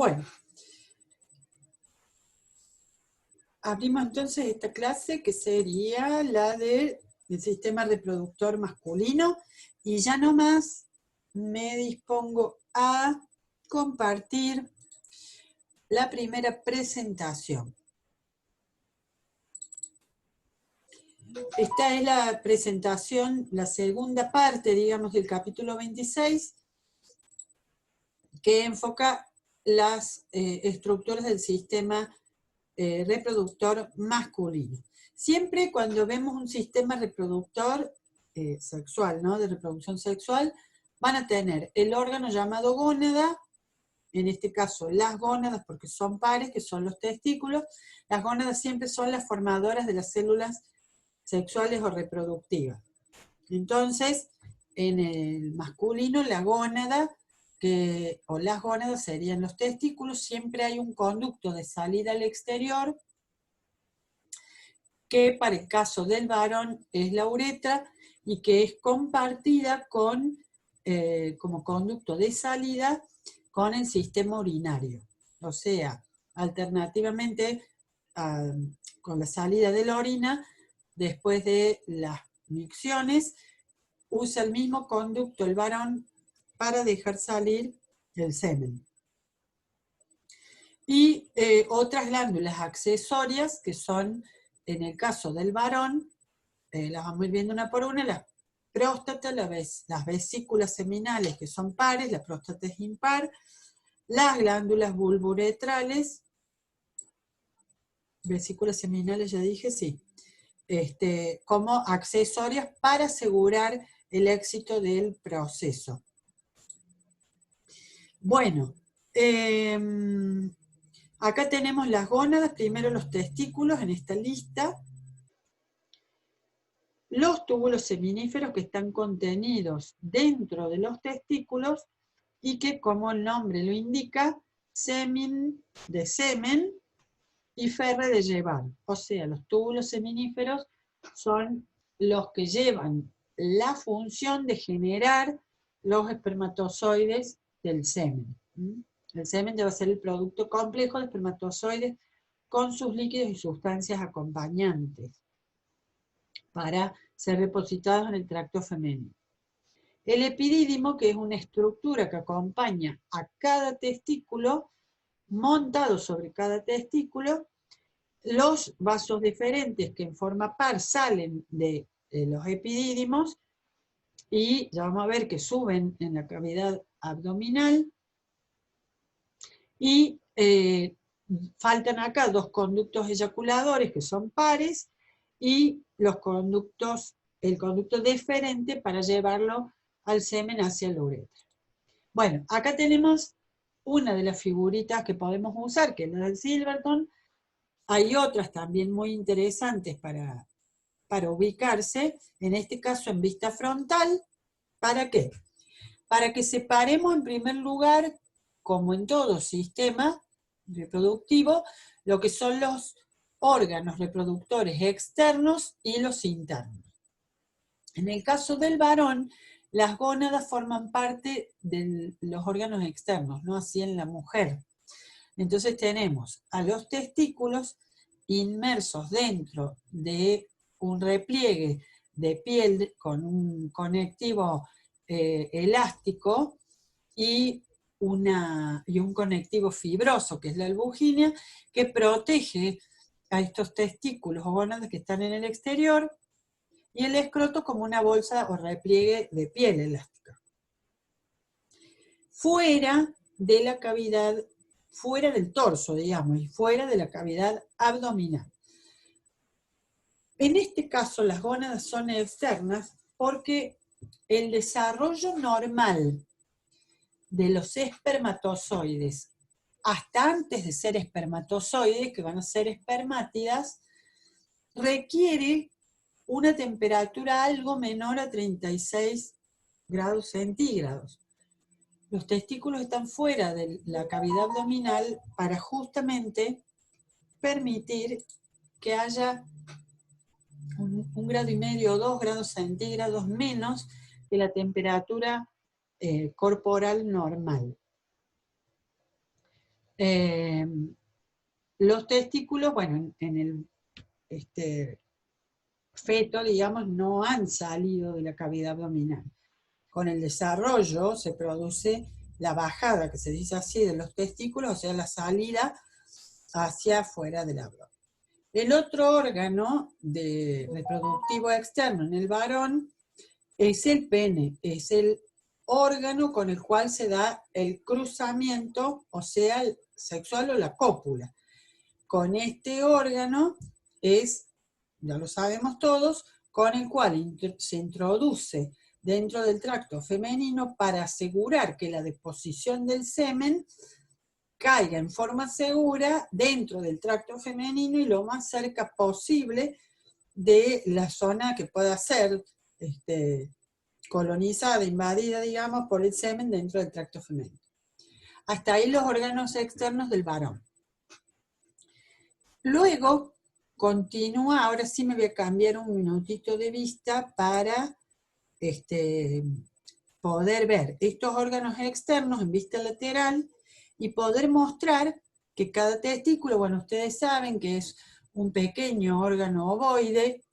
Bueno, abrimos entonces esta clase que sería la del sistema reproductor masculino y ya nomás me dispongo a compartir la primera presentación. Esta es la presentación, la segunda parte, digamos, del capítulo 26, que enfoca las estructuras del sistema reproductor masculino. Siempre cuando vemos un sistema reproductor sexual, ¿no? De reproducción sexual, van a tener el órgano llamado gónada, en este caso las gónadas, porque son pares, que son los testículos. Las gónadas siempre son las formadoras de las células sexuales o reproductivas. Entonces, en el masculino, la gónada, o las gónadas serían los testículos, siempre hay un conducto de salida al exterior, que para el caso del varón es la uretra, y que es compartida con, como conducto de salida con el sistema urinario. O sea, alternativamente, con la salida de la orina, después de las micciones, usa el mismo conducto el varón para dejar salir el semen. Y otras glándulas accesorias, que son, en el caso del varón, las vamos a ir viendo una por una: la próstata, las vesículas seminales, que son pares, la próstata es impar, las glándulas vulvouretrales, vesículas seminales ya dije, sí, como accesorias para asegurar el éxito del proceso. Bueno, acá tenemos las gónadas, primero los testículos en esta lista, los túbulos seminíferos que están contenidos dentro de los testículos y que, como el nombre lo indica, semen de semen y ferre de llevar. O sea, los túbulos seminíferos son los que llevan la función de generar los espermatozoides del semen. El semen debe ser el producto complejo de espermatozoides con sus líquidos y sustancias acompañantes para ser depositados en el tracto femenino. El epidídimo, que es una estructura que acompaña a cada testículo, montado sobre cada testículo, los vasos deferentes que en forma par salen de los epidídimos y ya vamos a ver que suben en la cavidad abdominal, y faltan acá dos conductos eyaculadores que son pares y el conducto deferente para llevarlo al semen hacia la uretra. Bueno, acá tenemos una de las figuritas que podemos usar, que es la del Silverton. Hay otras también muy interesantes para ubicarse, en este caso en vista frontal. ¿Para qué? Para que separemos en primer lugar, como en todo sistema reproductivo, lo que son los órganos reproductores externos y los internos. En el caso del varón, las gónadas forman parte de los órganos externos, no así en la mujer. Entonces tenemos a los testículos inmersos dentro de un repliegue de piel con un conectivo elástico y un conectivo fibroso, que es la albugínea, que protege a estos testículos o gónadas que están en el exterior, y el escroto como una bolsa o repliegue de piel elástica. Fuera de la cavidad, fuera del torso, digamos, y fuera de la cavidad abdominal. En este caso, las gónadas son externas porque el desarrollo normal de los espermatozoides, hasta antes de ser espermatozoides, que van a ser espermátidas, requiere una temperatura algo menor a 36 grados centígrados. Los testículos están fuera de la cavidad abdominal para justamente permitir que haya un grado y medio o 2 grados centígrados menos que la temperatura corporal normal. Los testículos, bueno, en el feto, digamos, no han salido de la cavidad abdominal. Con el desarrollo se produce la bajada, que se dice así, de los testículos, o sea, la salida hacia afuera del abdomen. El otro órgano reproductivo externo en el varón es el pene, es el órgano con el cual se da el cruzamiento, o sea, el sexual o la cópula. Con este órgano es, ya lo sabemos todos, con el cual se introduce dentro del tracto femenino para asegurar que la deposición del semen caiga en forma segura dentro del tracto femenino y lo más cerca posible de la zona que pueda ser colonizada, invadida, digamos, por el semen dentro del tracto femenino. Hasta ahí los órganos externos del varón. Luego continúa, ahora sí me voy a cambiar un minutito de vista para poder ver estos órganos externos en vista lateral y poder mostrar que cada testículo, bueno, ustedes saben que es un pequeño órgano ovoide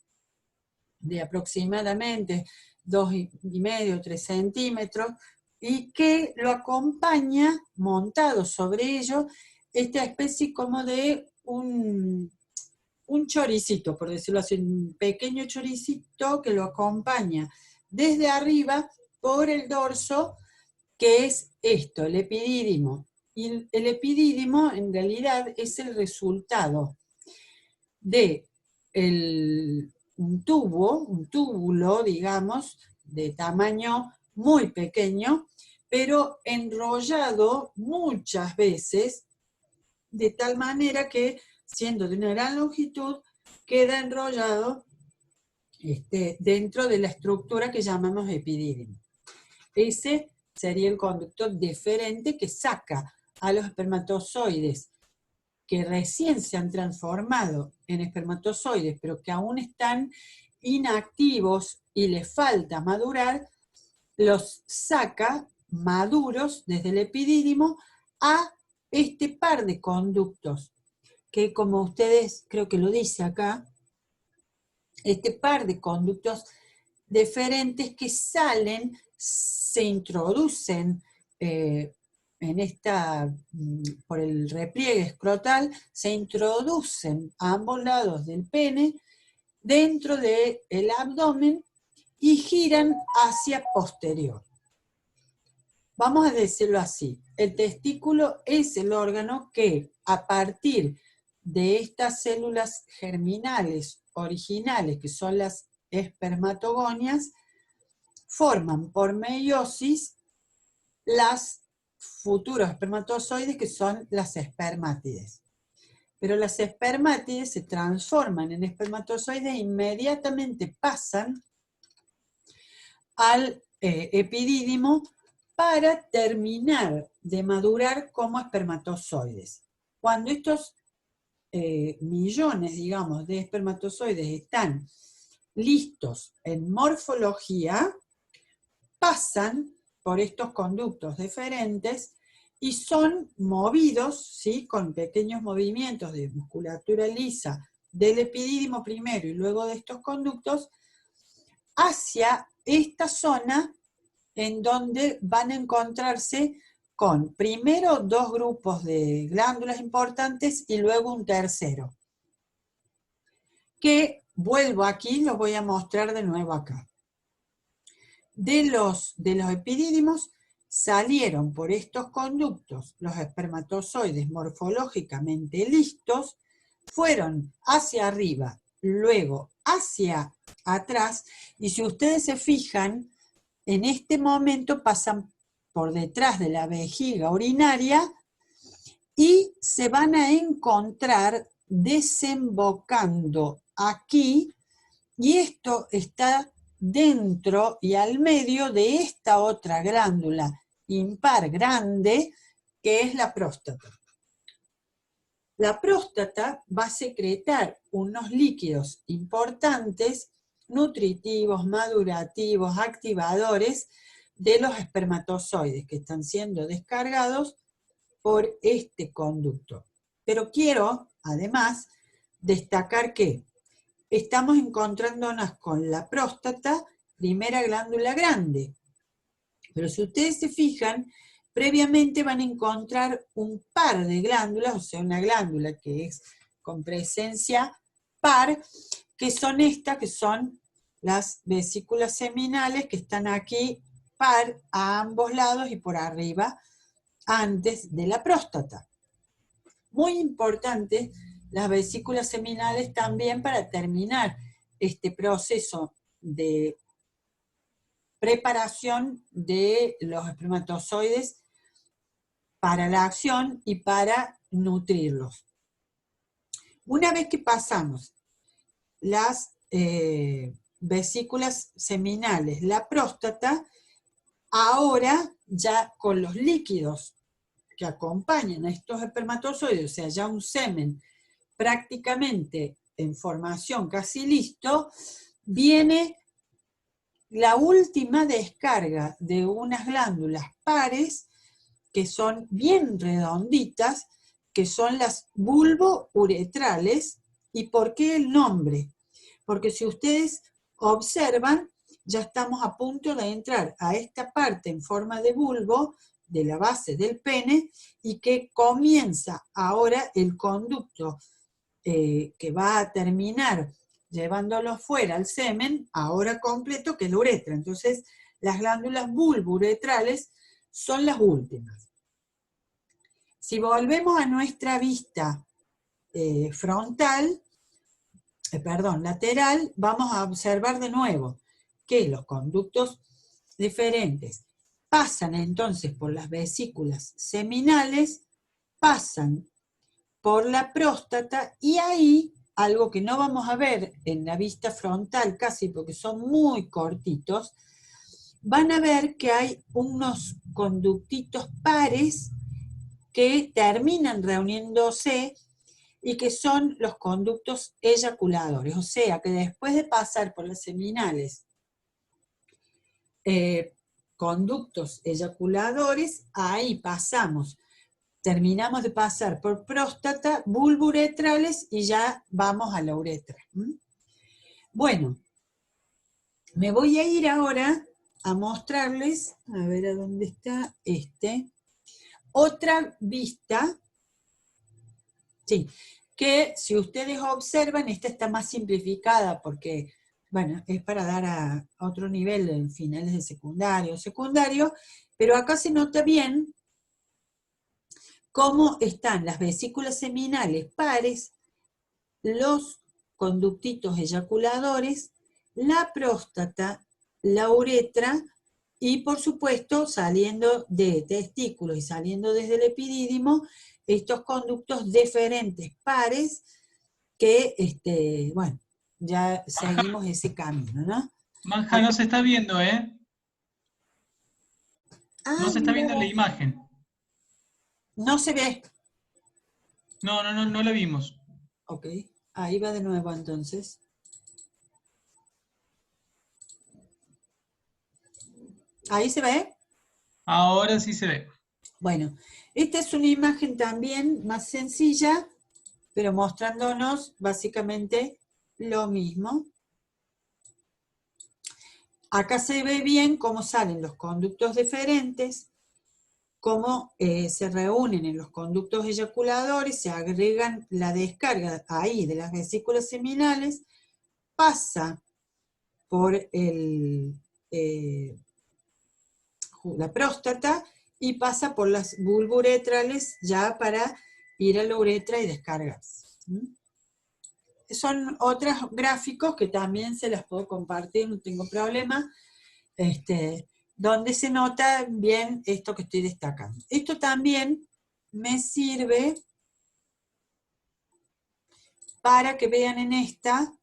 de aproximadamente 2,5 o 3 centímetros, y que lo acompaña, montado sobre ello, esta especie como de un choricito, por decirlo así, un pequeño choricito que lo acompaña desde arriba por el dorso, que es esto, el epidídimo. Y el epidídimo en realidad es el resultado de un túbulo, digamos, de tamaño muy pequeño, pero enrollado muchas veces, de tal manera que, siendo de una gran longitud, queda enrollado dentro de la estructura que llamamos epidídimo. Ese sería el conducto deferente que saca a los espermatozoides que recién se han transformado en espermatozoides, pero que aún están inactivos y les falta madurar, los saca maduros desde el epidídimo a este par de conductos, que como ustedes creo que lo dice acá, este par de conductos deferentes que salen, se introducen por el repliegue escrotal, se introducen a ambos lados del pene dentro del abdomen y giran hacia posterior. Vamos a decirlo así, el testículo es el órgano que a partir de estas células germinales originales, que son las espermatogonias, forman por meiosis las futuros espermatozoides, que son las espermátides. Pero las espermátides se transforman en espermatozoides e inmediatamente pasan al epidídimo para terminar de madurar como espermatozoides. Cuando estos millones, digamos, de espermatozoides están listos en morfología, pasan por estos conductos deferentes y son movidos, ¿sí?, con pequeños movimientos de musculatura lisa del epidídimo primero y luego de estos conductos, hacia esta zona en donde van a encontrarse con primero 2 grupos de glándulas importantes y luego un tercero, que vuelvo aquí, los voy a mostrar de nuevo acá. De los epidídimos salieron por estos conductos los espermatozoides morfológicamente listos, fueron hacia arriba, luego hacia atrás, y si ustedes se fijan, en este momento pasan por detrás de la vejiga urinaria y se van a encontrar desembocando aquí, y esto está dentro y al medio de esta otra glándula impar grande, que es la próstata. La próstata va a secretar unos líquidos importantes, nutritivos, madurativos, activadores de los espermatozoides que están siendo descargados por este conducto. Pero quiero, además, destacar que estamos encontrándonos con la próstata, primera glándula grande. Pero si ustedes se fijan, previamente van a encontrar un par de glándulas, o sea, una glándula que es con presencia par, que son estas, que son las vesículas seminales, que están aquí par a ambos lados y por arriba, antes de la próstata. Muy importante las vesículas seminales también para terminar este proceso de preparación de los espermatozoides para la acción y para nutrirlos. Una vez que pasamos las vesículas seminales, la próstata, ahora ya con los líquidos que acompañan a estos espermatozoides, o sea, ya un semen prácticamente en formación casi listo, viene la última descarga de unas glándulas pares que son bien redonditas, que son las bulbouretrales. ¿Y por qué el nombre? Porque si ustedes observan, ya estamos a punto de entrar a esta parte en forma de bulbo de la base del pene y que comienza ahora el conducto que va a terminar llevándolo fuera al semen, ahora completo, que es la uretra. Entonces, las glándulas bulbouretrales son las últimas. Si volvemos a nuestra vista lateral, vamos a observar de nuevo que los conductos diferentes pasan entonces por las vesículas seminales, pasan por la próstata, y ahí, algo que no vamos a ver en la vista frontal casi porque son muy cortitos, van a ver que hay unos conductitos pares que terminan reuniéndose y que son los conductos eyaculadores, o sea que después de pasar por las seminales, conductos eyaculadores, ahí terminamos de pasar por próstata, bulbouretrales y ya vamos a la uretra. Bueno, me voy a ir ahora a mostrarles, a ver a dónde está otra vista, sí, que si ustedes observan, esta está más simplificada porque, bueno, es para dar a otro nivel en finales de secundario, pero acá se nota bien cómo están las vesículas seminales pares, los conductitos eyaculadores, la próstata, la uretra y, por supuesto, saliendo de testículos y saliendo desde el epidídimo, estos conductos deferentes pares que, bueno, ya seguimos ese camino, ¿no? Manja, no se está viendo, ¿eh? No se está Mira viendo la vos. imagen. No se ve. No la vimos. Ok, ahí va de nuevo entonces. ¿Ahí se ve? Ahora sí se ve. Bueno, esta es una imagen también más sencilla, pero mostrándonos básicamente lo mismo. Acá se ve bien cómo salen los conductos deferentes, cómo se reúnen en los conductos eyaculadores, se agregan la descarga ahí de las vesículas seminales, pasa por la próstata y pasa por las bulbouretrales ya para ir a la uretra y descargarse. Son otros gráficos que también se las puedo compartir, no tengo problema, donde se nota bien esto que estoy destacando. Esto también me sirve para que vean en esta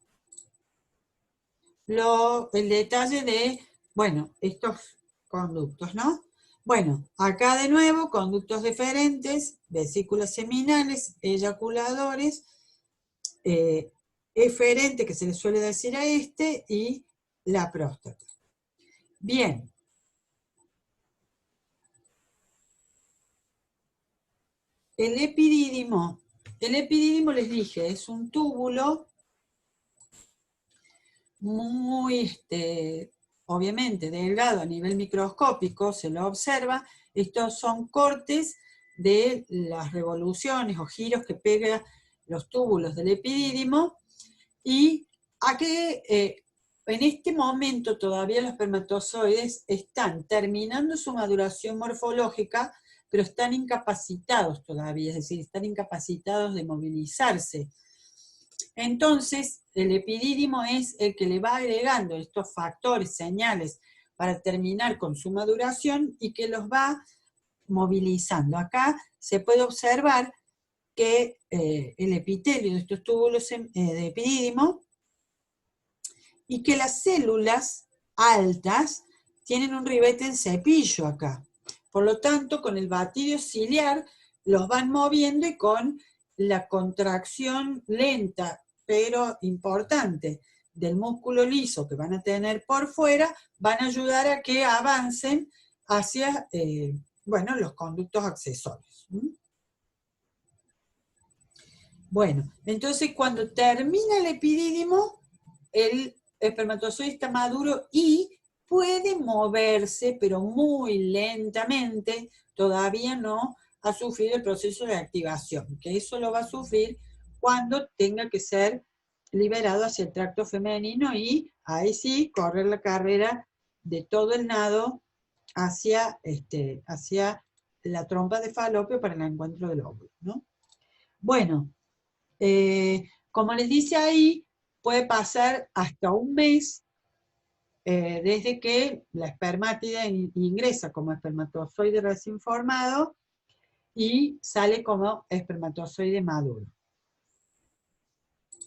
el detalle de, bueno, estos conductos, ¿no? Bueno, acá de nuevo, conductos deferentes, vesículas seminales, eyaculadores, eferente, que se le suele decir a y la próstata. Bien. el epidídimo les dije, es un túbulo muy, obviamente, delgado a nivel microscópico, se lo observa. Estos son cortes de las revoluciones o giros que pegan los túbulos del epidídimo, y a que en este momento todavía los espermatozoides están terminando su maduración morfológica, pero están incapacitados todavía, es decir, están incapacitados de movilizarse. Entonces, el epidídimo es el que le va agregando estos factores, señales, para terminar con su maduración y que los va movilizando. Acá se puede observar que el epitelio de estos túbulos de epidídimo, y que las células altas tienen un ribete en cepillo acá. Por lo tanto, con el batido ciliar los van moviendo, y con la contracción lenta pero importante del músculo liso que van a tener por fuera, van a ayudar a que avancen hacia los conductos accesorios. Bueno, entonces cuando termina el epidídimo, el espermatozoide está maduro y puede moverse, pero muy lentamente. Todavía no ha sufrido el proceso de activación, que eso lo va a sufrir cuando tenga que ser liberado hacia el tracto femenino, y ahí sí correr la carrera de todo el nado hacia la trompa de Falopio para el encuentro del óvulo, ¿no? Bueno, como les dice ahí, puede pasar hasta un mes desde que la espermátide ingresa como espermatozoide recién formado y sale como espermatozoide maduro.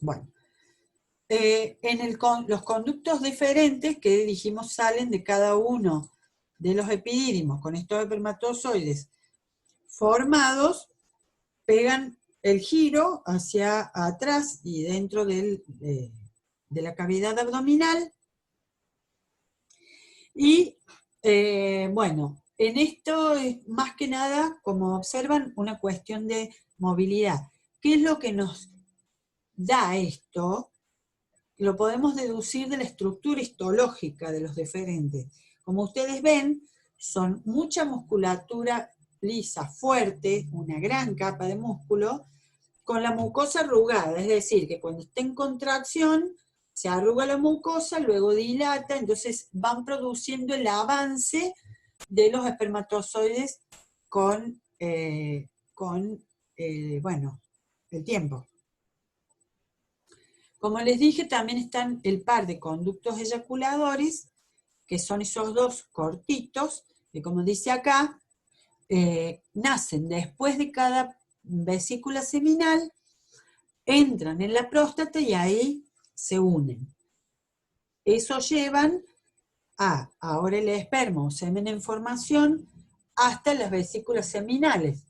Bueno, los conductos diferentes que dijimos salen de cada uno de los epidídimos con estos espermatozoides formados, pegan el giro hacia atrás y dentro de la cavidad abdominal. Y en esto es más que nada, como observan, una cuestión de movilidad. ¿Qué es lo que nos da esto? Lo podemos deducir de la estructura histológica de los deferentes. Como ustedes ven, son mucha musculatura lisa, fuerte, una gran capa de músculo, con la mucosa arrugada, es decir, que cuando está en contracción, se arruga la mucosa, luego dilata, entonces van produciendo el avance de los espermatozoides con el tiempo. Como les dije, también están el par de conductos eyaculadores, que son esos dos cortitos, que como dice acá, nacen después de cada vesícula seminal, entran en la próstata y ahí se unen. Eso llevan ahora el esperma o semen en formación hasta las vesículas seminales,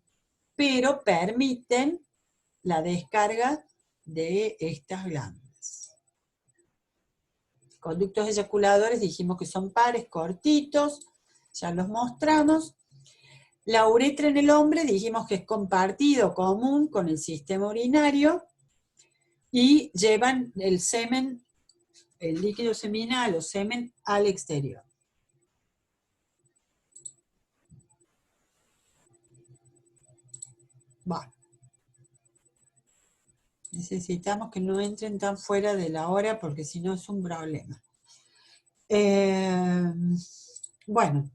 pero permiten la descarga de estas glándulas. Conductos eyaculadores dijimos que son pares, cortitos, ya los mostramos. La uretra en el hombre dijimos que es compartido, común con el sistema urinario, y llevan el semen, el líquido seminal o semen, al exterior. Bueno, necesitamos que no entren tan fuera de la hora porque si no es un problema. Bueno.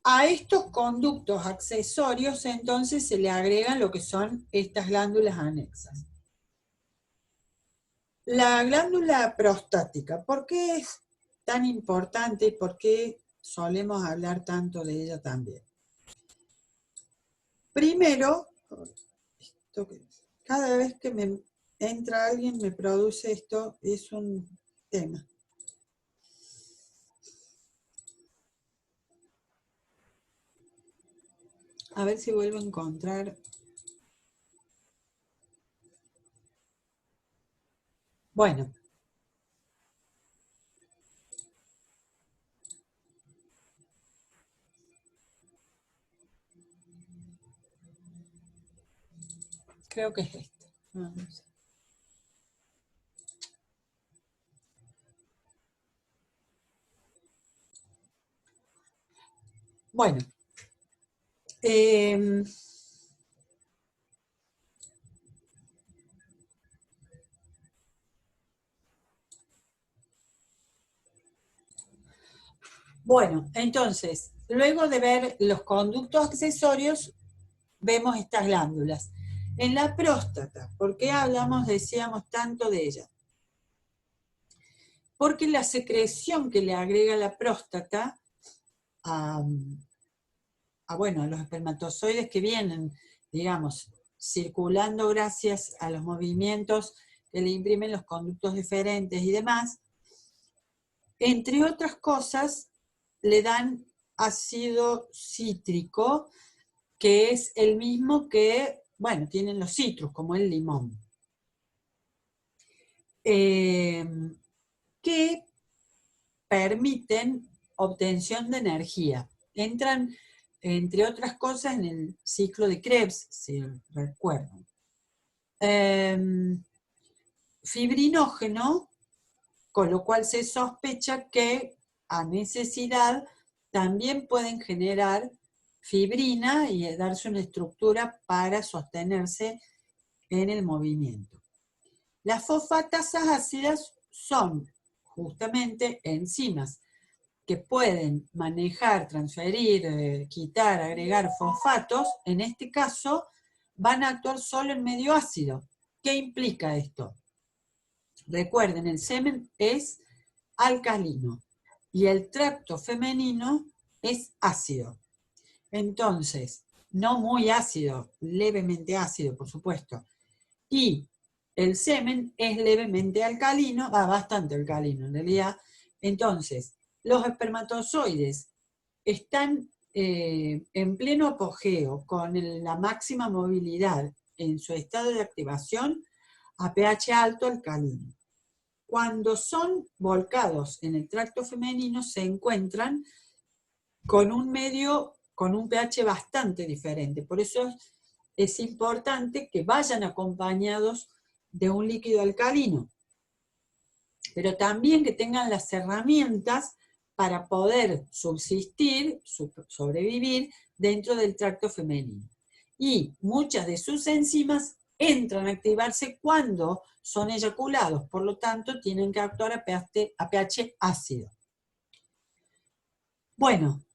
A estos conductos accesorios entonces se le agregan lo que son estas glándulas anexas. La glándula prostática, ¿por qué es tan importante y por qué solemos hablar tanto de ella también? Primero, cada vez que me entra alguien me produce esto, es un tema. A ver si vuelvo a encontrar. Bueno. Creo que es este. No, no sé. Bueno. Bueno, entonces, luego de ver los conductos accesorios, vemos estas glándulas. En la próstata, ¿por qué decíamos tanto de ella? Porque la secreción que le agrega la próstata a los espermatozoides que vienen, digamos, circulando gracias a los movimientos que le imprimen los conductos diferentes y demás, entre otras cosas, le dan ácido cítrico, que es el mismo que, bueno, tienen los citrus, como el limón. Que permiten obtención de energía. Entran, entre otras cosas, en el ciclo de Krebs, si recuerdan. Fibrinógeno, con lo cual se sospecha que a necesidad también pueden generar fibrina y darse una estructura para sostenerse en el movimiento. Las fosfatasas ácidas son justamente enzimas que pueden manejar, transferir, quitar, agregar fosfatos. En este caso van a actuar solo en medio ácido. ¿Qué implica esto? Recuerden, el semen es alcalino y el tracto femenino es ácido. Entonces, no muy ácido, levemente ácido, por supuesto. Y el semen es levemente alcalino, bastante alcalino en realidad. Entonces, los espermatozoides están en pleno apogeo, con la máxima movilidad en su estado de activación a pH alto alcalino. Cuando son volcados en el tracto femenino, se encuentran con un medio, con un pH bastante diferente. Por eso es importante que vayan acompañados de un líquido alcalino, pero también que tengan las herramientas para poder subsistir, sobrevivir dentro del tracto femenino. Y muchas de sus enzimas entran a activarse cuando son eyaculados, por lo tanto tienen que actuar a pH ácido. Bueno,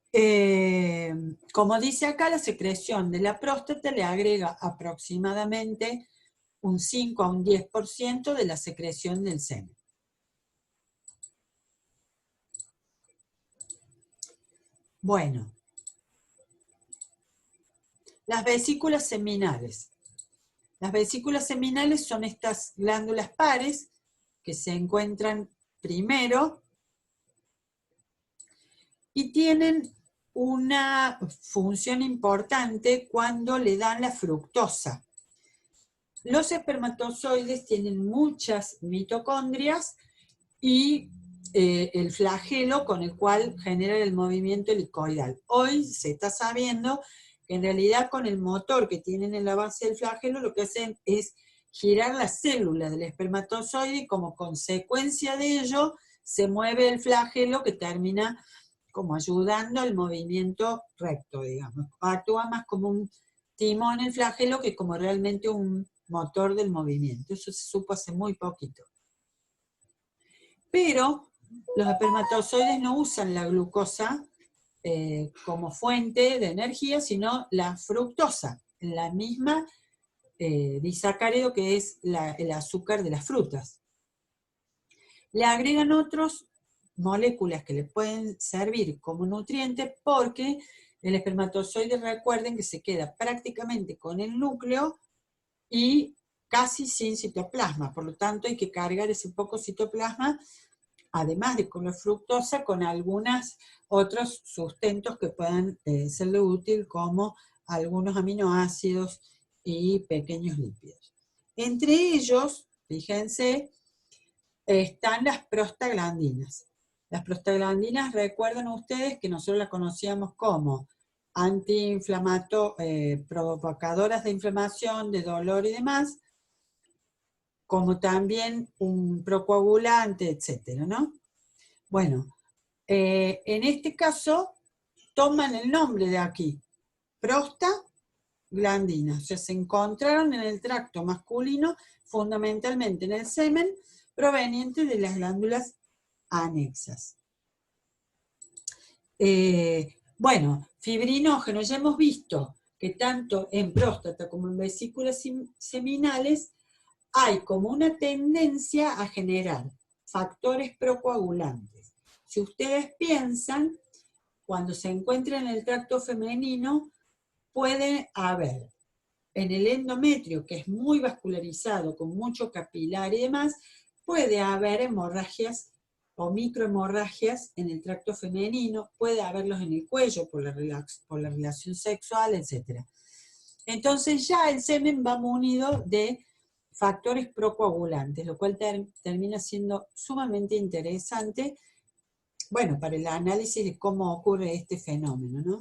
como dice acá, la secreción de la próstata le agrega aproximadamente un 5 a un 10% de la secreción del semen. Bueno, las vesículas seminales. Las vesículas seminales son estas glándulas pares que se encuentran primero y tienen una función importante cuando le dan la fructosa. Los espermatozoides tienen muchas mitocondrias y el flagelo con el cual genera el movimiento helicoidal. Hoy se está sabiendo que en realidad con el motor que tienen en la base del flagelo lo que hacen es girar la célula del espermatozoide y como consecuencia de ello se mueve el flagelo que termina como ayudando al movimiento recto, digamos. Actúa más como un timón el flagelo que como realmente un motor del movimiento. Eso se supo hace muy poquito. Pero los espermatozoides no usan la glucosa como fuente de energía, sino la fructosa, la misma disacárido que es el azúcar de las frutas. Le agregan otras moléculas que le pueden servir como nutrientes porque el espermatozoide, recuerden que se queda prácticamente con el núcleo y casi sin citoplasma, por lo tanto hay que cargar ese poco citoplasma, además de con la fructosa, con algunos otros sustentos que puedan serle útil, como algunos aminoácidos y pequeños lípidos. Entre ellos, fíjense, están las prostaglandinas. Las prostaglandinas, recuerden ustedes que nosotros las conocíamos como provocadoras de inflamación, de dolor y demás, como también un procoagulante, etcétera, ¿no? Bueno, en este caso toman el nombre de aquí, prostaglandina, o sea, se encontraron en el tracto masculino, fundamentalmente en el semen, proveniente de las glándulas anexas. Bueno, fibrinógenos, ya hemos visto que tanto en próstata como en vesículas seminales hay como una tendencia a generar factores procoagulantes. Si ustedes piensan, cuando se encuentran en el tracto femenino, puede haber en el endometrio, que es muy vascularizado, con mucho capilar y demás, puede haber hemorragias o microhemorragias en el tracto femenino, puede haberlos en el cuello por la relación sexual, etc. Entonces ya el semen va munido de factores procoagulantes, lo cual termina siendo sumamente interesante, bueno, para el análisis de cómo ocurre este fenómeno, ¿no?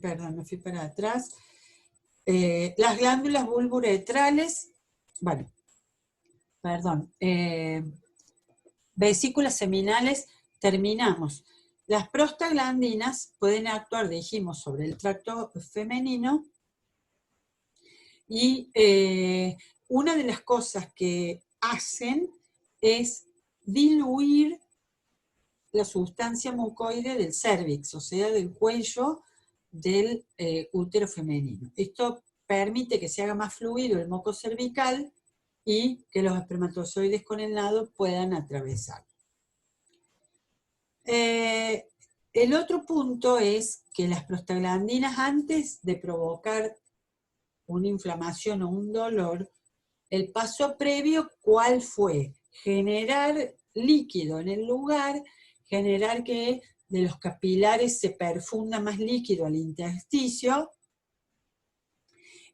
Perdón, me fui para atrás. Las glándulas bulbouretrales, bueno, perdón, vesículas seminales, terminamos. Las prostaglandinas pueden actuar, dijimos, sobre el tracto femenino y una de las cosas que hacen es diluir la sustancia mucoide del cérvix, o sea, del cuello del útero femenino. Esto permite que se haga más fluido el moco cervical y que los espermatozoides con el nado puedan atravesar. El otro punto es que las prostaglandinas, antes de provocar una inflamación o un dolor, el paso previo, ¿cuál fue? Generar líquido en el lugar, generar que de los capilares se perfunda más líquido al intersticio,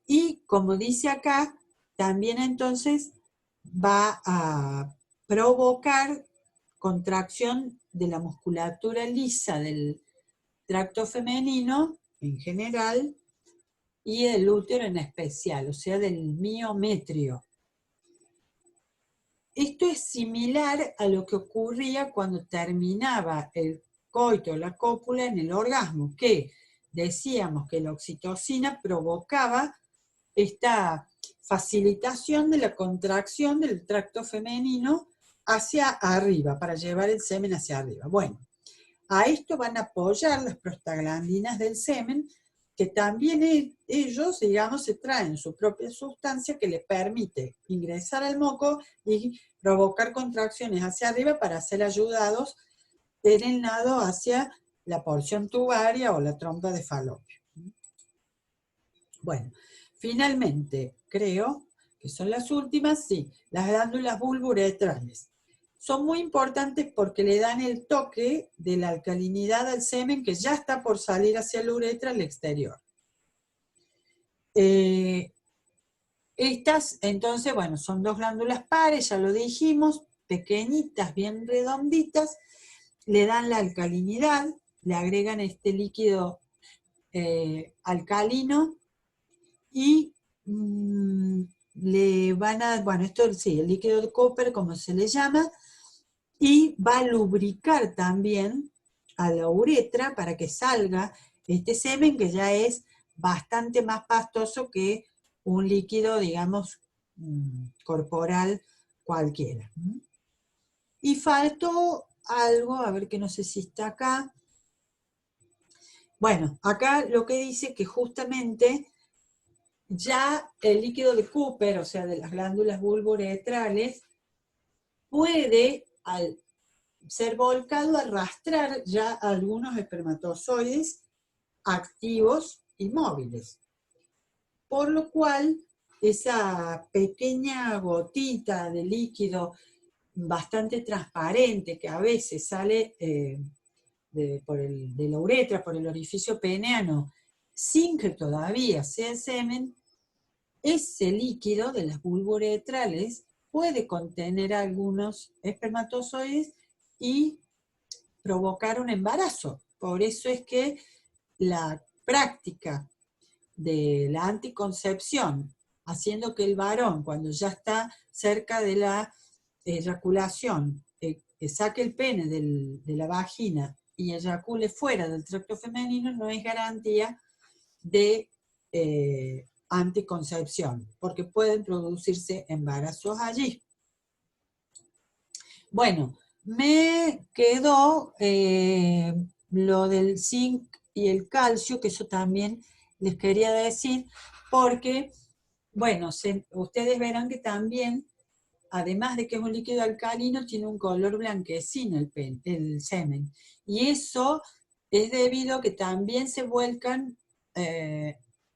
y como dice acá, también entonces va a provocar contracción de la musculatura lisa del tracto femenino en general y del útero en especial, o sea, del miometrio. Esto es similar a lo que ocurría cuando terminaba el coito, la cópula, en el orgasmo, que decíamos que la oxitocina provocaba esta facilitación de la contracción del tracto femenino hacia arriba, para llevar el semen hacia arriba. Bueno, a esto van a apoyar las prostaglandinas del semen, que también ellos, digamos, se traen su propia sustancia que les permite ingresar al moco y provocar contracciones hacia arriba para ser ayudados en el nado hacia la porción tubaria o la trompa de falopio. Bueno, finalmente, creo que son las últimas, sí, las glándulas bulbouretrales. Son muy importantes porque le dan el toque de la alcalinidad al semen que ya está por salir hacia la uretra al exterior. Estas, entonces, bueno, son dos glándulas pares, ya lo dijimos, pequeñitas, bien redonditas, le dan la alcalinidad, le agregan este líquido alcalino y le van a, bueno, esto sí, el líquido de Cooper, como se le llama, y va a lubricar también a la uretra para que salga este semen, que ya es bastante más pastoso que un líquido, digamos, corporal cualquiera. Y faltó algo, a ver que no sé si está acá. Bueno, acá lo que dice que justamente ya el líquido de Cooper, o sea, de las glándulas bulbouretrales, puede, al ser volcado, arrastrar ya algunos espermatozoides activos y móviles. Por lo cual, esa pequeña gotita de líquido bastante transparente que a veces sale de la uretra, por el orificio peneano, sin que todavía sea semen, ese líquido de las bulbouretrales puede contener algunos espermatozoides y provocar un embarazo. Por eso es que la práctica de la anticoncepción, haciendo que el varón, cuando ya está cerca de la eyaculación, saque el pene de la vagina y eyacule fuera del tracto femenino, no es garantía de anticoncepción, porque pueden producirse embarazos allí. Bueno, me quedó lo del zinc y el calcio, que eso también les quería decir, porque, bueno, ustedes verán que también, además de que es un líquido alcalino, tiene un color blanquecino el semen. Y eso es debido a que también se vuelcan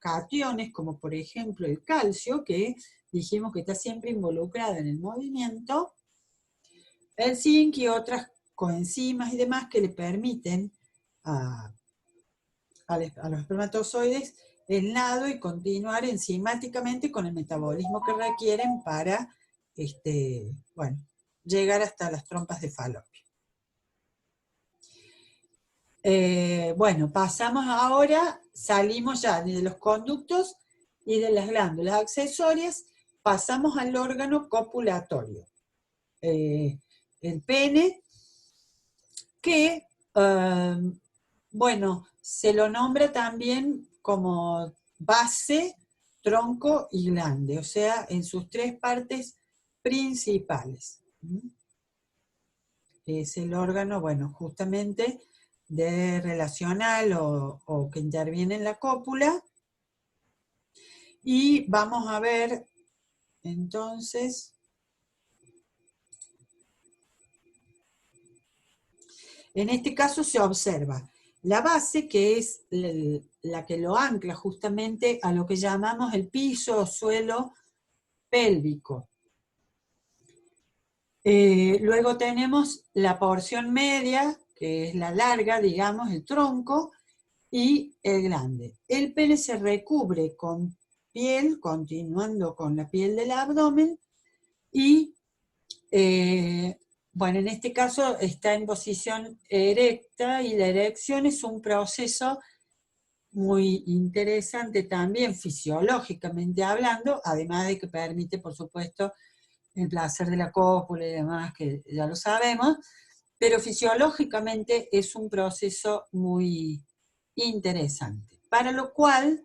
cationes, como por ejemplo el calcio, que dijimos que está siempre involucrado en el movimiento, el zinc y otras coenzimas y demás que le permiten a los espermatozoides el nado y continuar enzimáticamente con el metabolismo que requieren para bueno, llegar hasta las trompas de Falopio. Bueno, pasamos ahora, salimos ya de los conductos y de las glándulas accesorias, pasamos al órgano copulatorio. El pene, que, bueno, se lo nombra también como base, tronco y glande, o sea, en sus tres partes principales. Es el órgano, bueno, justamente relacional o que interviene en la cópula. Y vamos a ver, entonces, en este caso se observa la base, que es la que lo ancla justamente a lo que llamamos el piso o suelo pélvico. Luego tenemos la porción media, que es la larga, digamos, el tronco, y el glande. El pene se recubre con piel, continuando con la piel del abdomen, y bueno, en este caso está en posición erecta, y la erección es un proceso muy interesante también fisiológicamente hablando, además de que permite, por supuesto, el placer de la cópula y demás, que ya lo sabemos, pero fisiológicamente es un proceso muy interesante, para lo cual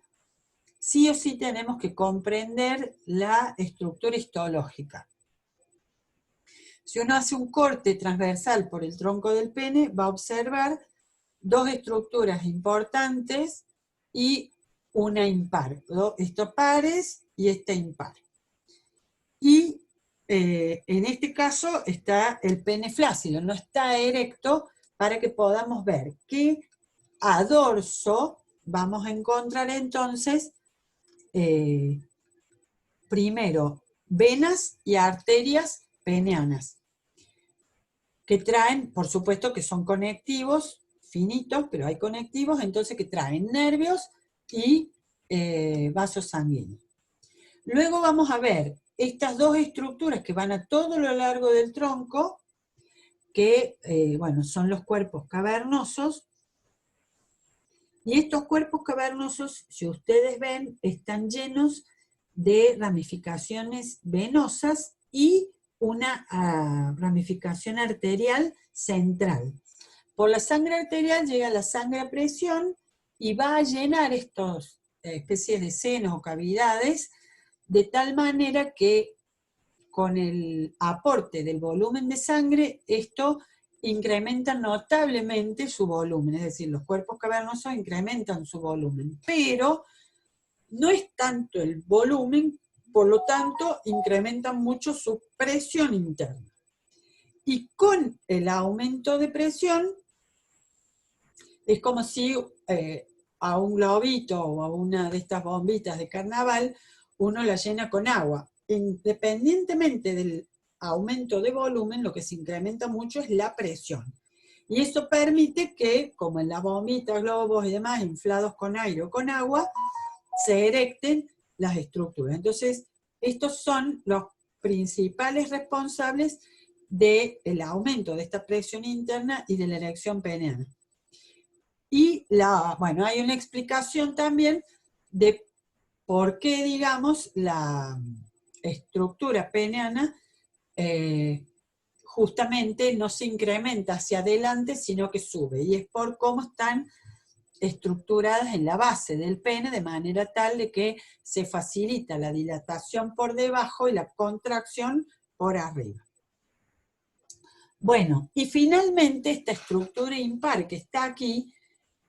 sí o sí tenemos que comprender la estructura histológica. Si uno hace un corte transversal por el tronco del pene, va a observar dos estructuras importantes y una impar, estos pares y esta impar. Y en este caso está el pene flácido, no está erecto, para que podamos ver que a dorso vamos a encontrar entonces primero venas y arterias peneanas, que traen, por supuesto que son conectivos, finitos, pero hay conectivos, entonces que traen nervios y vasos sanguíneos. Luego vamos a ver estas dos estructuras que van a todo lo largo del tronco, que bueno, son los cuerpos cavernosos, y estos cuerpos cavernosos, si ustedes ven, están llenos de ramificaciones venosas y una ramificación arterial central. Por la sangre arterial llega la sangre a presión y va a llenar estas especies de senos o cavidades, de tal manera que con el aporte del volumen de sangre, esto incrementa notablemente su volumen, es decir, los cuerpos cavernosos incrementan su volumen, pero no es tanto el volumen, por lo tanto, incrementan mucho su presión interna. Y con el aumento de presión, es como si a un globito o a una de estas bombitas de carnaval, uno la llena con agua. Independientemente del aumento de volumen, lo que se incrementa mucho es la presión. Y eso permite que, como en las bombitas, globos y demás, inflados con aire o con agua, se erecten las estructuras. Entonces, estos son los principales responsables del aumento de esta presión interna y de la erección peniana. Y bueno, hay una explicación también de por qué, digamos, la estructura peniana justamente no se incrementa hacia adelante, sino que sube, y es por cómo están estructuradas en la base del pene, de manera tal de que se facilita la dilatación por debajo y la contracción por arriba. Bueno, y finalmente esta estructura impar que está aquí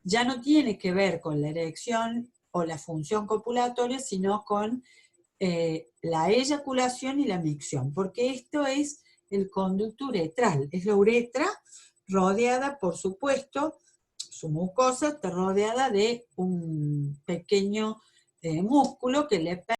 ya no tiene que ver con la erección o la función copulatoria, sino con la eyaculación y la micción, porque esto es el conducto uretral, es la uretra rodeada, por supuesto, su mucosa está rodeada de un pequeño músculo que le permite